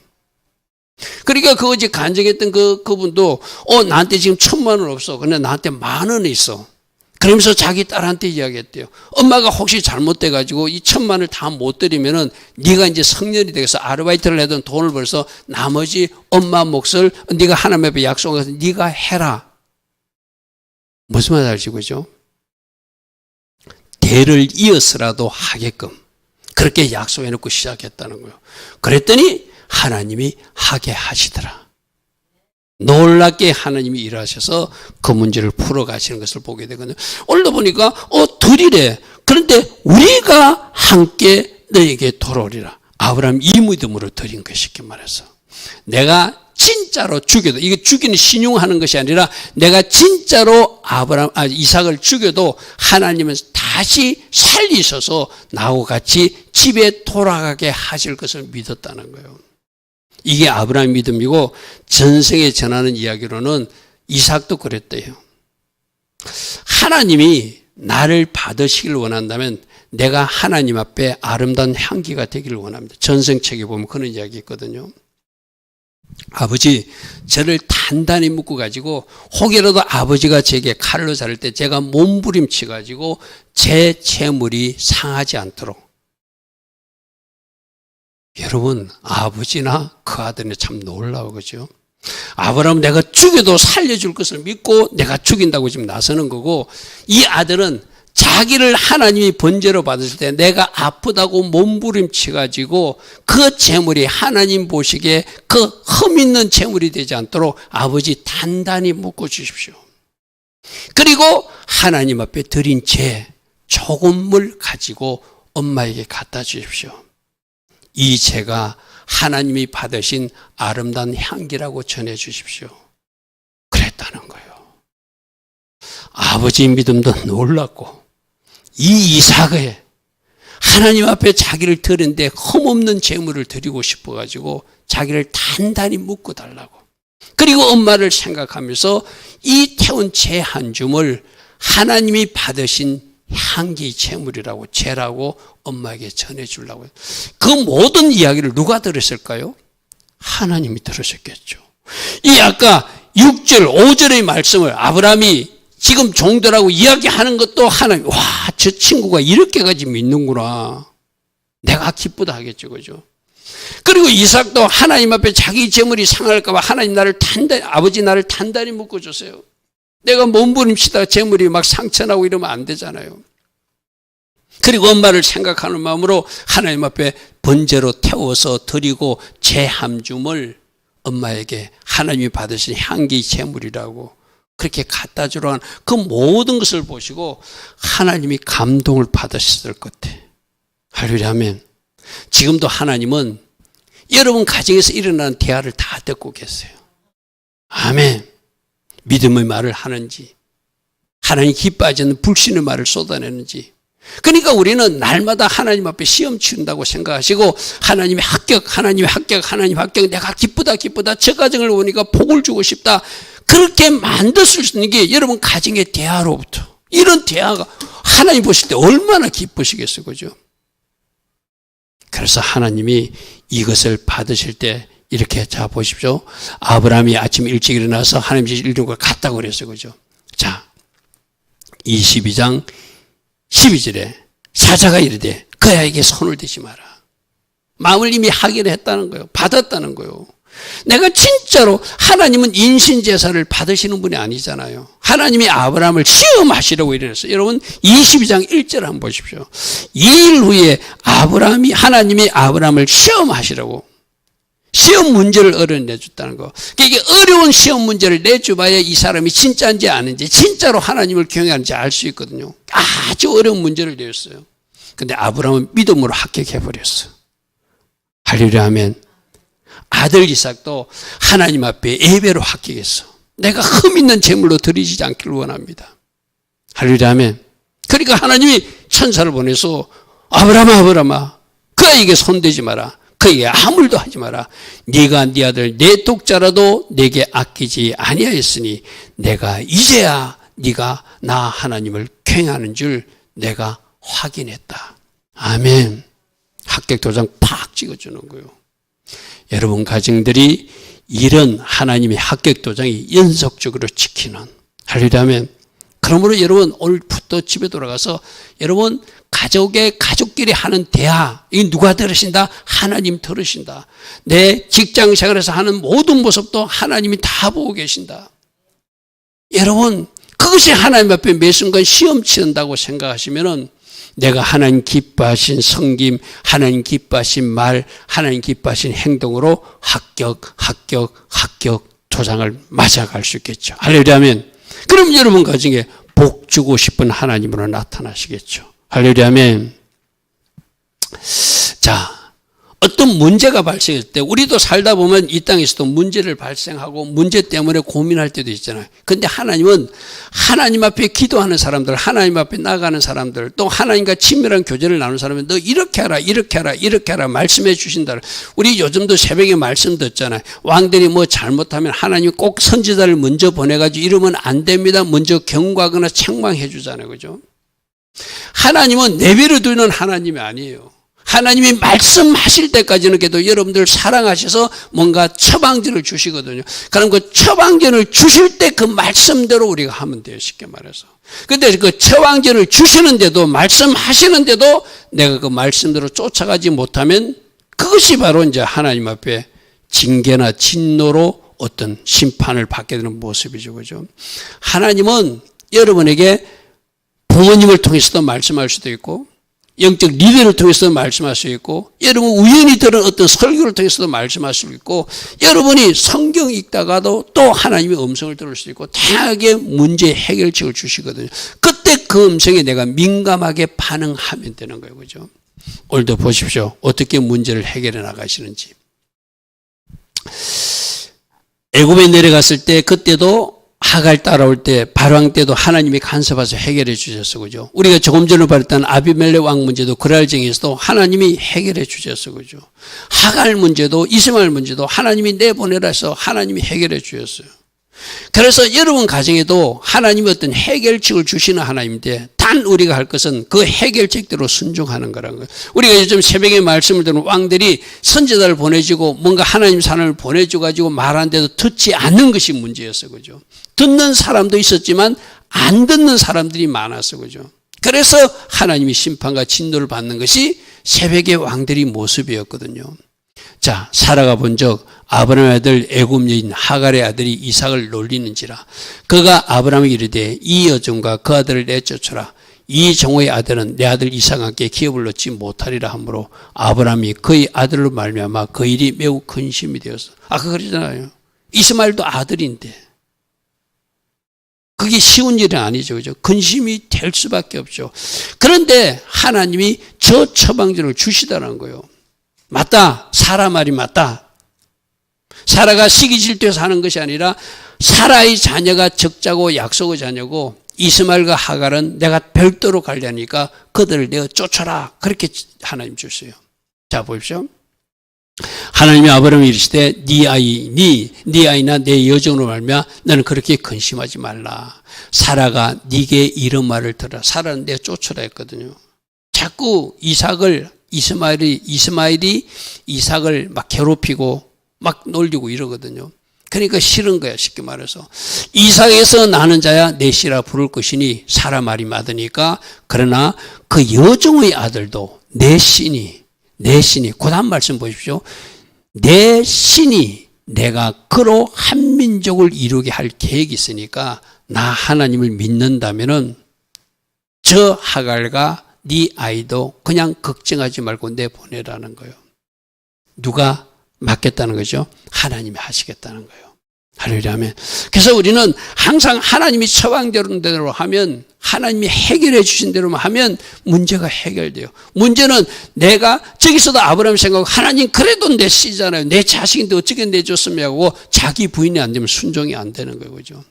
그러니까 그 어제 간증했던 그분도 나한테 지금 1,000만 원 없어. 근데 나한테 10,000원 있어. 그러면서 자기 딸한테 이야기했대요. 엄마가 혹시 잘못돼가지고 이 1,000만 원을 다 못 드리면은 네가 이제 성년이 되겠어. 아르바이트를 해도 돈을 벌어서 나머지 엄마 몫을 네가 하나님 앞에 약속해서 네가 해라. 무슨 말인지 알지, 그죠? 대를 이어서라도 하게끔 그렇게 약속해놓고 시작했다는 거예요. 그랬더니 하나님이 하게 하시더라. 놀랍게 하나님이 일하셔서 그 문제를 풀어가시는 것을 보게 되거든요. 오늘도 보니까 드리래. 그런데 우리가 함께 너에게 돌아오리라. 아브라함 이 믿음으로 드린 것 쉽게 말해서 내가 진짜로 죽여도, 이게 죽이는 신용하는 것이 아니라 내가 진짜로 이삭을 죽여도 하나님은 다시 살리셔서 나하고 같이 집에 돌아가게 하실 것을 믿었다는 거예요. 이게 아브라함 믿음이고 전생에 전하는 이야기로는 이삭도 그랬대요. 하나님이 나를 받으시길 원한다면 내가 하나님 앞에 아름다운 향기가 되기를 원합니다. 전생책에 보면 그런 이야기 있거든요. 아버지, 저를 단단히 묶어 가지고 혹여라도 아버지가 제게 칼로 자를 때 제가 몸부림쳐 가지고 제 재물이 상하지 않도록. 여러분, 아버지나 그 아들이 참 놀라워, 그죠? 아브라함은 내가 죽여도 살려줄 것을 믿고 내가 죽인다고 지금 나서는 거고, 이 아들은 자기를 하나님이 번제로 받으실 때 내가 아프다고 몸부림쳐가지고 그 재물이 하나님 보시기에 그 흠 있는 재물이 되지 않도록 아버지 단단히 묶어주십시오. 그리고 하나님 앞에 드린 제 조금을 가지고 엄마에게 갖다 주십시오. 이 제가 하나님이 받으신 아름다운 향기라고 전해 주십시오. 그랬다는 거예요. 아버지 믿음도 놀랐고 이 이삭의 하나님 앞에 자기를 드는데 흠없는 제물을 드리고 싶어가지고 자기를 단단히 묶어 달라고. 그리고 엄마를 생각하면서 이 태운 제 한 줌을 하나님이 받으신 향기 제물이라고 제라고 엄마에게 전해주려고. 그 모든 이야기를 누가 들었을까요? 하나님이 들으셨겠죠. 이 아까 6절 5절의 말씀을 아브라함이 지금 종들하고 이야기하는 것도 하나님, 와, 저 친구가 이렇게까지 믿는구나. 내가 기쁘다 하겠죠. 그죠? 그리고 이삭도 하나님 앞에 자기 재물이 상할까봐 하나님 나를 단단히, 아버지 나를 단단히 묶어줬어요. 내가 몸부림치다가 재물이 막 상처나고 이러면 안 되잖아요. 그리고 엄마를 생각하는 마음으로 하나님 앞에 번제로 태워서 드리고 제 함줌을 엄마에게 하나님이 받으신 향기 제물이라고 그렇게 갖다 주러 하는 그 모든 것을 보시고 하나님이 감동을 받으셨을 것 같아. 할렐루야 아멘. 지금도 하나님은 여러분 가정에서 일어나는 대화를 다 듣고 계세요. 아멘. 믿음의 말을 하는지, 하나님 기뻐하지 않는 불신의 말을 쏟아내는지. 그러니까 우리는 날마다 하나님 앞에 시험 치른다고 생각하시고 하나님의 합격, 하나님의 합격, 하나님 합격, 내가 기쁘다, 기쁘다, 저 가정을 보니까 복을 주고 싶다. 그렇게 만드실 수 있는 게 여러분 가정의 대화로부터. 이런 대화가 하나님 보실 때 얼마나 기쁘시겠어요. 그죠? 그래서 하나님이 이것을 받으실 때 이렇게 자 보십시오. 아브라함이 아침 일찍 일어나서 하나님 주신 일정을 갔다고 그랬어요. 그죠? 자, 22장 12절에 사자가 이르되 그야에게 손을 대지 마라. 마음을 이미 하기로 했다는 거예요. 받았다는 거예요. 내가 진짜로 하나님은 인신제사를 받으시는 분이 아니잖아요. 하나님이 아브라함을 시험하시려고 이랬어요. 여러분 22장 1절 한번 보십시오. 2일 후에 하나님이 아브라함을 시험하시려고 시험 문제를 내줬다는 거. 이게 어려운 시험 문제를 내줘봐야 이 사람이 진짜인지 아닌지 진짜로 하나님을 경외하는지 알 수 있거든요. 아주 어려운 문제를 내줬어요. 근데 아브라함은 믿음으로 합격해버렸어. 할렐루야 아멘. 아들 이삭도 하나님 앞에 예배로 합격했어. 내가 흠 있는 제물로 드리지 않기를 원합니다. 할렐루야 아멘. 그러니까 하나님이 천사를 보내서 아브라함아 그에게 손대지 마라. 그에게 아무 일도 하지 마라. 네가 네 아들 내 독자라도 내게 아끼지 아니하였으니 내가 이제야 네가 나 하나님을 경외하는 줄 내가 확인했다. 아멘. 합격 도장 팍 찍어주는 거예요. 여러분 가정들이 이런 하나님의 합격 도장이 연속적으로 지키는 할렐루야 아멘. 그러므로 여러분 오늘부터 집에 돌아가서 여러분 가족끼리 하는 대화, 이 누가 들으신다? 하나님 들으신다. 내 직장 생활에서 하는 모든 모습도 하나님이 다 보고 계신다. 여러분 그것이 하나님 앞에 매 순간 시험 치른다고 생각하시면은 내가 하나님 기뻐하신 성김, 하나님 기뻐하신 말, 하나님 기뻐하신 행동으로 합격 도장을 맞아갈 수 있겠죠. 할렐루야 아멘. 그럼 여러분 가정에 복 주고 싶은 하나님으로 나타나시겠죠. 할렐루야 아멘. 자, 어떤 문제가 발생했을 때 우리도 살다 보면 이 땅에서도 문제를 발생하고 문제 때문에 고민할 때도 있잖아요. 그런데 하나님은 하나님 앞에 기도하는 사람들, 하나님 앞에 나가는 사람들, 또 하나님과 친밀한 교제를 나누는 사람은 너 이렇게 하라 이렇게 하라 이렇게 하라 말씀해 주신다. 우리 요즘도 새벽에 말씀 듣잖아요. 왕들이 뭐 잘못하면 하나님이 꼭 선지자를 먼저 보내가지고 이러면 안 됩니다. 먼저 경고하거나 책망해 주잖아요. 그죠? 하나님은 내버려 두는 하나님이 아니에요. 하나님이 말씀하실 때까지는 그래도 여러분들 사랑하셔서 뭔가 처방전을 주시거든요. 그럼 그 처방전을 주실 때 그 말씀대로 우리가 하면 돼요. 쉽게 말해서. 근데 그 처방전을 주시는데도 말씀하시는데도 내가 그 말씀대로 쫓아가지 못하면 그것이 바로 이제 하나님 앞에 징계나 진노로 어떤 심판을 받게 되는 모습이죠. 그죠? 하나님은 여러분에게 부모님을 통해서도 말씀할 수도 있고 영적 리더를 통해서도 말씀할 수 있고 여러분 우연히 들은 어떤 설교를 통해서도 말씀할 수 있고 여러분이 성경 읽다가도 또 하나님의 음성을 들을 수 있고 다양하게 문제 해결책을 주시거든요. 그때 그 음성에 내가 민감하게 반응하면 되는 거예요. 그죠? 오늘도 보십시오. 어떻게 문제를 해결해 나가시는지. 애굽에 내려갔을 때 그때도 하갈 따라올 때 발왕 때도 하나님이 간섭해서 해결해 주셨어, 그죠? 우리가 조금 전에 봤던 아비멜렉 왕 문제도 그랄쟁에서도 하나님이 해결해 주셨어, 그죠? 하갈 문제도 이스마엘 문제도 하나님이 내보내라 해서 하나님이 해결해 주셨어요. 그래서 여러분 가정에도 하나님이 어떤 해결책을 주시는 하나님인데 단 우리가 할 것은 그 해결책대로 순종하는 거라는 거예요. 우리가 요즘 새벽에 말씀을 듣는 왕들이 선지자를 보내주고 뭔가 하나님 사람을 보내줘가지고 말하는데도 듣지 않는 것이 문제였어, 그죠? 듣는 사람도 있었지만 안 듣는 사람들이 많았어, 그죠? 그래서 하나님이 심판과 진노를 받는 것이 새벽의 왕들이 모습이었거든요. 자, 사라가 본 적 아브라함의 아들 애굽 여인 하갈의 아들이 이삭을 놀리는지라 그가 아브라함에게 이르되 이 여종과 그 아들을 내쫓아라. 이 종의 아들은 내 아들 이삭과 함께 기업을 얻지 못하리라 하므로 아브라함이 그의 아들로 말미암아 그 일이 매우 근심이 되었어. 아까 그러잖아요. 이스마엘도 아들인데 그게 쉬운 일은 아니죠, 그죠? 근심이 될 수밖에 없죠. 그런데 하나님이 저 처방전을 주시다는 거예요. 맞다. 사라 말이 맞다. 사라가 시기 질투해서 하는 것이 아니라 사라의 자녀가 적자고 약속의 자녀고 이스마엘과 하갈은 내가 별도로 가려니까 그들을 내어 쫓아라. 그렇게 하나님 주세요. 자, 보십시오. 하나님이 아브라함이 이르시되 네 아이나 내 여종으로 말미암아 너는 그렇게 근심하지 말라. 사라가 네게 이런 말을 들어라. 사라는 내가 쫓아라 했거든요. 자꾸 이스마엘이 이삭을 막 괴롭히고 막 놀리고 이러거든요. 그러니까 싫은 거야, 쉽게 말해서. 이삭에서 나는 자야 내 씨라 부를 것이니 사라 말이 맞으니까 그러나 그 여종의 아들도 내 신이 그 다음 말씀 보십시오. 내 신이 내가 그로 한 민족을 이루게 할 계획이 있으니까 나 하나님을 믿는다면은 저 하갈과 네 아이도 그냥 걱정하지 말고 내보내라는 거예요. 누가 맡겠다는 거죠? 하나님이 하시겠다는 거예요. 할렐루야 아멘. 그래서 우리는 항상 하나님이 처방대로 하면 하나님이 해결해 주신 대로만 하면 문제가 해결돼요. 문제는 내가 저기서도 아브라함 생각하고 하나님 그래도 내 씨잖아요. 내 자식인데 어떻게 내줬으면 하고 자기 부인이 안 되면 순종이 안 되는 거예요. 그죠?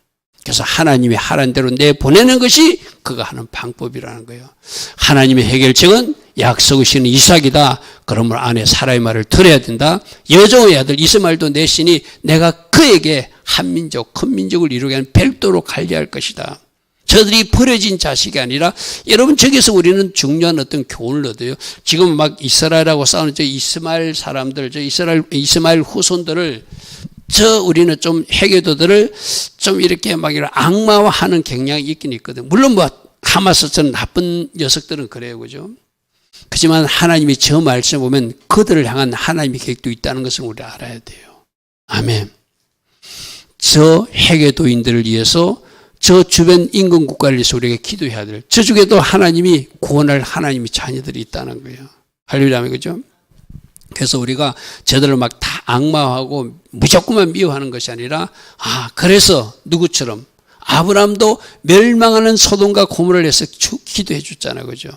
그래서 하나님이 하라는 대로 내보내는 것이 그가 하는 방법이라는 거예요. 하나님의 해결책은 약속의 신은 이삭이다. 그러면 아내 사라의 말을 들어야 된다. 여종의 아들 이스마엘도 내 신이 내가 그에게 한 민족, 큰 민족을 이루게 하는 별도로 관리할 것이다. 저들이 버려진 자식이 아니라 여러분 저기서 우리는 중요한 어떤 교훈을 얻어요. 지금 막 이스라엘하고 싸우는 저 이스마엘 사람들, 저 이스마엘 후손들을 우리는 좀 해교도들을 좀 이렇게 막 악마화하는 경향이 있긴 있거든. 물론 뭐 하마스처럼 나쁜 녀석들은 그래요, 그죠? 그렇지만 하나님이 저 말씀 보면 그들을 향한 하나님의 계획도 있다는 것을 우리 알아야 돼요. 아멘. 저 해교도인들을 위해서 저 주변 인근 국가를 위해서 우리가 기도해야 될 저 중에도 하나님이 구원할 하나님의 자녀들이 있다는 거예요. 할렐루야, 그죠? 그래서 우리가 저들을 막 다 악마하고 무조건만 미워하는 것이 아니라 그래서 누구처럼 아브라함도 멸망하는 소돔과 고모라를 해서 기도해 줬잖아요. 그죠?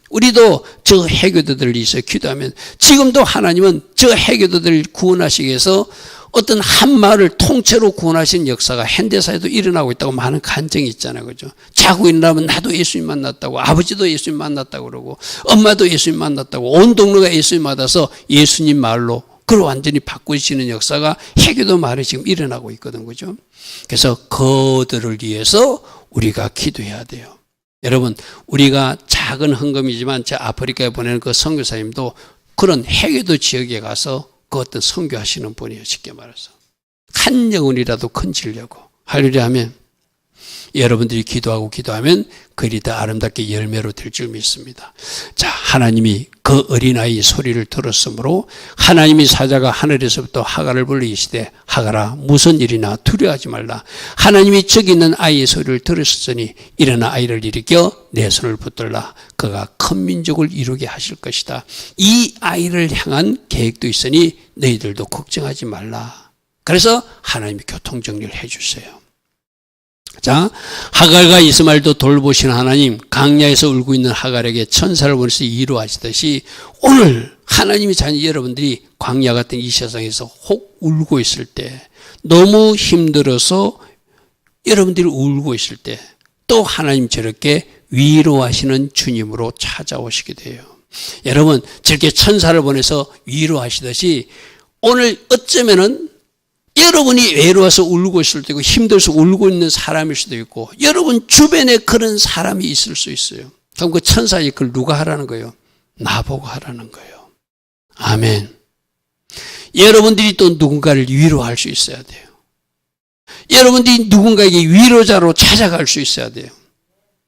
우리도 저 해교도들을 위해서 기도하면 지금도 하나님은 저 해교도들을 구원하시기 위해서 어떤 한 마을을 통째로 구원하신 역사가 현대사에도 일어나고 있다고 많은 간증이 있잖아요. 그죠? 자고 일어나면 나도 예수님 만났다고, 아버지도 예수님 만났다고 그러고, 엄마도 예수님 만났다고, 온 동네가 예수님 만나서 예수님 말로 그걸 완전히 바꾸시는 역사가 해교도 마을에 지금 일어나고 있거든. 그죠? 그래서 그들을 위해서 우리가 기도해야 돼요. 여러분, 우리가 작은 헌금이지만 저 아프리카에 보내는 그 선교사님도 그런 해교도 지역에 가서 그 어떤 선교하시는 분이에요. 쉽게 말해서 한 영혼이라도 건지려고. 할렐루야 하면 여러분들이 기도하면 그 일이 더 아름답게 열매로 될 줄 믿습니다. 자, 하나님이 그 어린아이의 소리를 들었으므로 하나님이 사자가 하늘에서부터 하갈을 불리시되 하갈아 무슨 일이나 두려워하지 말라. 하나님이 저기 있는 아이의 소리를 들으셨으니 일어나 아이를 일으켜 내 손을 붙들라. 그가 큰 민족을 이루게 하실 것이다. 이 아이를 향한 계획도 있으니 너희들도 걱정하지 말라. 그래서 하나님이 교통정리를 해주세요. 자, 하갈과 이스마엘도 돌보시는 하나님, 강야에서 울고 있는 하갈에게 천사를 보내서 이루하시듯이 오늘 하나님의 자녀 여러분들이 광야 같은 이 세상에서 혹 울고 있을 때, 너무 힘들어서 여러분들이 울고 있을 때 또 하나님 저렇게 위로하시는 주님으로 찾아오시게 돼요. 여러분, 저렇게 천사를 보내서 위로하시듯이 오늘 어쩌면은 여러분이 외로워서 울고 있을 때고 힘들어서 울고 있는 사람일 수도 있고 여러분 주변에 그런 사람이 있을 수 있어요. 그럼 그 천사의 그걸 누가 하라는 거예요? 나보고 하라는 거예요. 아멘. 여러분들이 또 누군가를 위로할 수 있어야 돼요. 여러분들이 누군가에게 위로자로 찾아갈 수 있어야 돼요.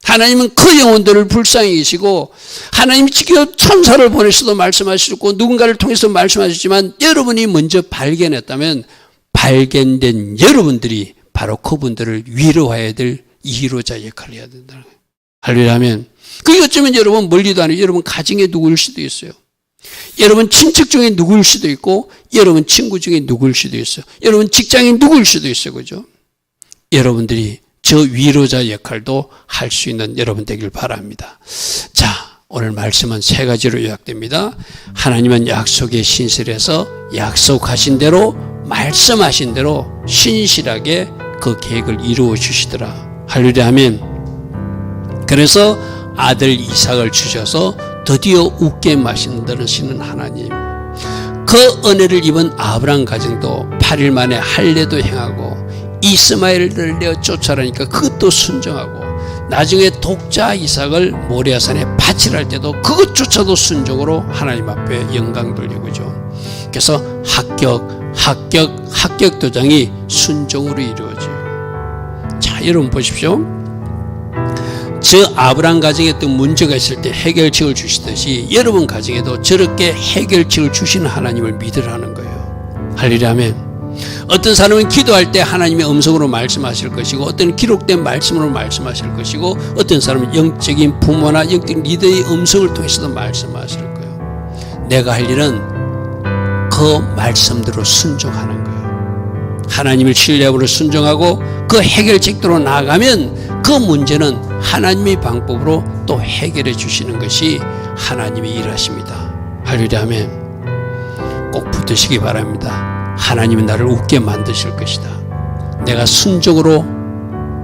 하나님은 그 영혼들을 불쌍히 계시고 하나님이 직접 천사를 보내서도 말씀하시고 누군가를 통해서 말씀하셨지만 여러분이 먼저 발견했다면 발견된 여러분들이 바로 그분들을 위로해야 될 위로자 역할을 해야 된다는 거예요. 할렐루야면 그게 어쩌면 여러분 멀리도 아니고 여러분 가정의 누구일 수도 있어요. 여러분 친척 중에 누구일 수도 있고 여러분 친구 중에 누구일 수도 있어요. 여러분 직장인 누구일 수도 있어요. 그죠? 여러분들이 저 위로자 역할도 할 수 있는 여러분 되길 바랍니다. 자, 오늘 말씀은 세 가지로 요약됩니다. 하나님은 약속의 신실해서 약속하신 대로 말씀하신 대로 신실하게 그 계획을 이루어 주시더라. 할렐루야 아멘. 그래서 아들 이삭을 주셔서 드디어 웃게 만드시는 하나님. 그 은혜를 입은 아브라함 가정도 8일 만에 할례도 행하고 이스마엘을 내어 쫓아라니까 그것도 순종하고 나중에 독자 이삭을 모리아산에 바치라 할 때도 그것조차도 순종으로 하나님 앞에 영광 돌리고 그죠. 그래서 합격 도장이 순종으로 이루어져요. 자, 여러분 보십시오. 저 아브라함 가정에 어떤 문제가 있을 때 해결책을 주시듯이 여러분 가정에도 저렇게 해결책을 주시는 하나님을 믿으라는 거예요. 할렐루야 아멘. 어떤 사람은 기도할 때 하나님의 음성으로 말씀하실 것이고 어떤 기록된 말씀으로 말씀하실 것이고 어떤 사람은 영적인 부모나 영적인 리더의 음성을 통해서도 말씀하실 거예요. 내가 할 일은 그 말씀대로 순종하는 거예요. 하나님을 신뢰함으로 순종하고 그 해결책대로 나아가면 그 문제는 하나님의 방법으로 또 해결해 주시는 것이 하나님의 일하십니다. 할렐루야 아멘. 꼭 붙드시기 바랍니다. 하나님은 나를 웃게 만드실 것이다. 내가 순종으로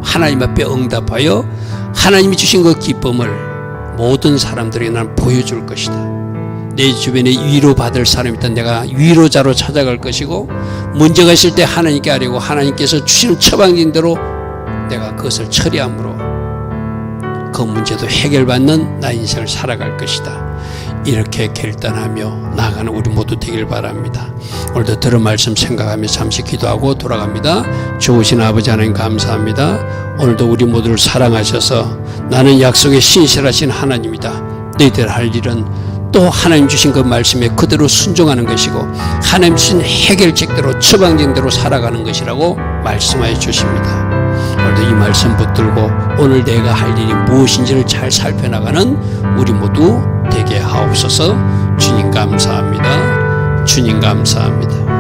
하나님 앞에 응답하여 하나님이 주신 그 기쁨을 모든 사람들에게 나는 보여줄 것이다. 내 주변에 위로받을 사람이 있다. 내가 위로자로 찾아갈 것이고 문제가 있을 때 하나님께 아뢰고 하나님께서 주시는 처방인 대로 내가 그것을 처리함으로 그 문제도 해결받는 나 인생을 살아갈 것이다. 이렇게 결단하며 나아가는 우리 모두 되길 바랍니다. 오늘도 들은 말씀 생각하며 잠시 기도하고 돌아갑니다. 좋으신 아버지 하나님 감사합니다. 오늘도 우리 모두를 사랑하셔서 나는 약속에 신실하신 하나님이다. 너희들 할 일은 또 하나님 주신 그 말씀에 그대로 순종하는 것이고 하나님 주신 해결책대로 처방전대로 살아가는 것이라고 말씀하여 주십니다. 오늘도 이 말씀 붙들고 오늘 내가 할 일이 무엇인지를 잘 살펴나가는 우리 모두 되게 하옵소서. 주님 감사합니다. 주님 감사합니다.